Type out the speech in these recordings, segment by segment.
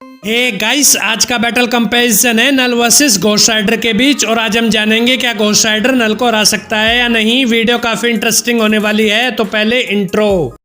Hey guys, आज का battle comparison है नल वर्सेस घोस्ट राइडर के बीच और आज हम जानेंगे क्या घोस्ट राइडर नल को हरा सकता है या नहीं। वीडियो काफी इंटरेस्टिंग होने वाली है। तो पहले intro.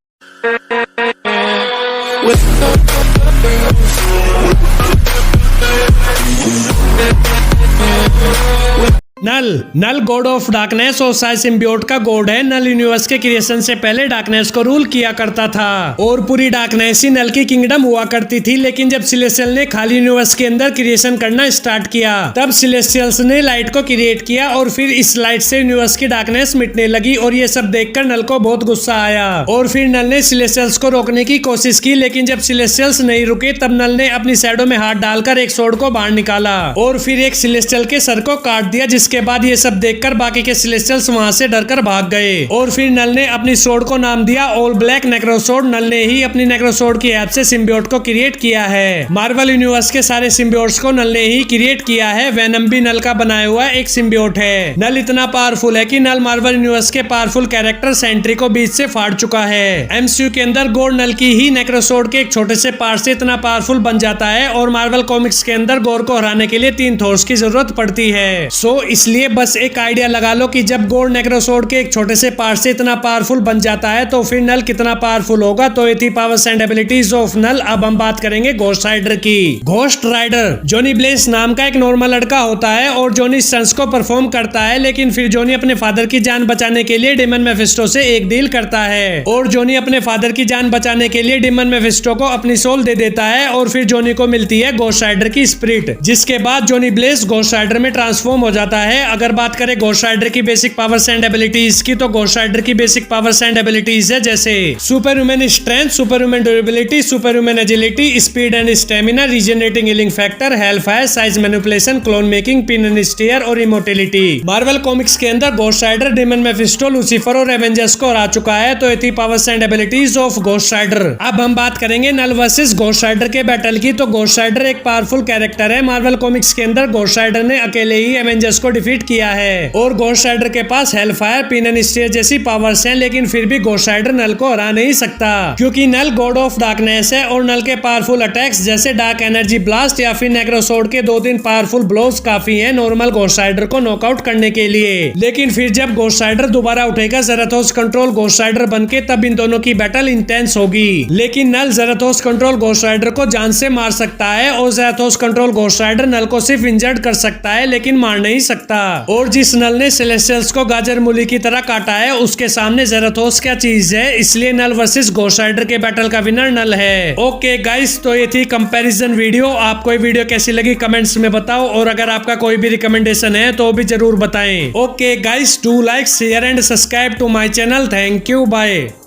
Null god of darkness और साई सिम्बियोट का गॉड है। नल यूनिवर्स के क्रिएशन से पहले डार्कनेस को रूल किया करता था और पूरी डार्कनेस ही नल की किंगडम हुआ करती थी। लेकिन जब सिलेस्टियल ने खाली यूनिवर्स के अंदर क्रिएशन करना स्टार्ट किया, तब सिलेस्टियल्स ने लाइट को क्रिएट किया और फिर इस लाइट से यूनिवर्स की डार्कनेस मिटने लगी। और ये सब देखकर नल को बहुत गुस्सा आया और फिर नल ने सिलेस्टियल्स को रोकने की कोशिश की। लेकिन जब सिलेस्टियल्स नहीं रुके, तब नल ने अपनी शैडो में हाथ डालकर एक स्वॉर्ड को बाहर निकाला और फिर एक सिलेस्टियल के सर को काट दिया। जिसके बाद ये सब देखकर बाकी के सिलेस्टियल्स वहां से डरकर भाग गए और फिर नल ने अपनी स्वॉर्ड को नाम दिया ऑल ब्लैक नेक्रोसोर्ड। नल ने ही अपनी नेक्रोसोर्ड की हेल्प से सिम्बियोट को क्रिएट किया है। मार्वल यूनिवर्स के सारे सिम्बियोट्स को नल ने ही क्रिएट किया है। वेनम भी नल का बनाया हुआ एक सिम्बियोट है। नल इतना पावरफुल है कि नल मार्वल यूनिवर्स के पावरफुल कैरेक्टर सेंट्री को बीच से फाड़ चुका है। एमसीयू के अंदर गोर नल की ही नेक्रोसोर्ड के एक छोटे से पार्ट से इतना पावरफुल बन जाता है और मार्वल कॉमिक्स के अंदर गोर को हराने के लिए 3 थॉर्स की जरूरत पड़ती है। सो इसलिए बस एक आइडिया लगा लो कि जब गोर नेक्रोसोर्ड के एक छोटे से पार्ट से इतना पावरफुल बन जाता है तो फिर नल कितना पावरफुल होगा। तो ये थी powers and abilities of Null. अब हम बात करेंगे घोस्ट राइडर की। घोस्ट राइडर जॉनी ब्लेस नाम का एक नॉर्मल लड़का होता है और जॉनी स्टंट्स को परफॉर्म करता है। लेकिन फिर जॉनी अपने फादर की जान बचाने के लिए डेमन मेफिस्टो से एक डील करता है और जॉनी अपने फादर की जान बचाने के लिए डेमन मेफिस्टो को अपनी सोल दे देता है और फिर जॉनी को मिलती है घोस्ट राइडर की स्पिरिट। जिसके बाद जॉनी ब्लेस घोस्ट राइडर में ट्रांसफॉर्म हो जाता है। अगर बात करें घोस्ट राइडर की बेसिक पावर्स एंड एबिलिटीज की, तो घोस्ट राइडर की बेसिक पावर्स एंड एबिलिटीज है जैसे super human strength, super human durability, super human agility, speed and stamina, regenerating healing factor, hellfire, size manipulation, clone making, pin and stare और immortality. Marvel comics के अंदर ghost rider demon Mephisto, Lucifer और Avengers को हरा चुका है। तो ये थी powers and abilities of ghost rider. अब हम बात करेंगे नल वर्सेस घोस्ट राइडर के बैटल की। तो घोस्ट राइडर एक पावरफुल कैरेक्टर है। मार्वल कॉमिक्स के अंदर घोस्ट राइडर ने अकेले ही एवेंजर्स को डिफीट किया है और घोस्ट राइडर के पास हेलफायर, पिन एंड स्टीयर जैसी पावर्स हैं। लेकिन फिर भी घोस्ट राइडर नल को हरा नहीं सकता क्योंकि नल गॉड ऑफ डार्कनेस है और नल के पावरफुल अटैक्स जैसे डार्क एनर्जी ब्लास्ट या फिर नेक्रोसोर्ड के 2-3 पावरफुल ब्लोज काफी हैं नॉर्मल घोस्ट राइडर को नॉकआउट करने के लिए। लेकिन फिर जब घोस्ट राइडर दोबारा उठेगा ज़राथोस कंट्रोल घोस्ट राइडर बनके, तब इन दोनों की बैटल इंटेंस होगी। लेकिन नल ज़राथोस कंट्रोल घोस्ट राइडर को जान से मार सकता है और ज़राथोस कंट्रोल घोस्ट राइडर नल को सिर्फ इंजर्ड कर सकता है लेकिन मार नहीं सकता। और जिस नल ने सेलेस्टियल्स को गाजर मूली की तरह काटा है, उसके सामने ज़राथोस क्या चीज है। इसलिए नल वर्सेस घोस्ट राइडर के बैटल का विनर नल है। ओके गाइस, तो ये थी कंपैरिजन वीडियो। आपको ये वीडियो कैसी लगी कमेंट्स में बताओ और अगर आपका कोई भी रिकमेंडेशन है तो भी जरूर बताएं। Okay guys, do like, share and subscribe to my channel. Thank you, bye.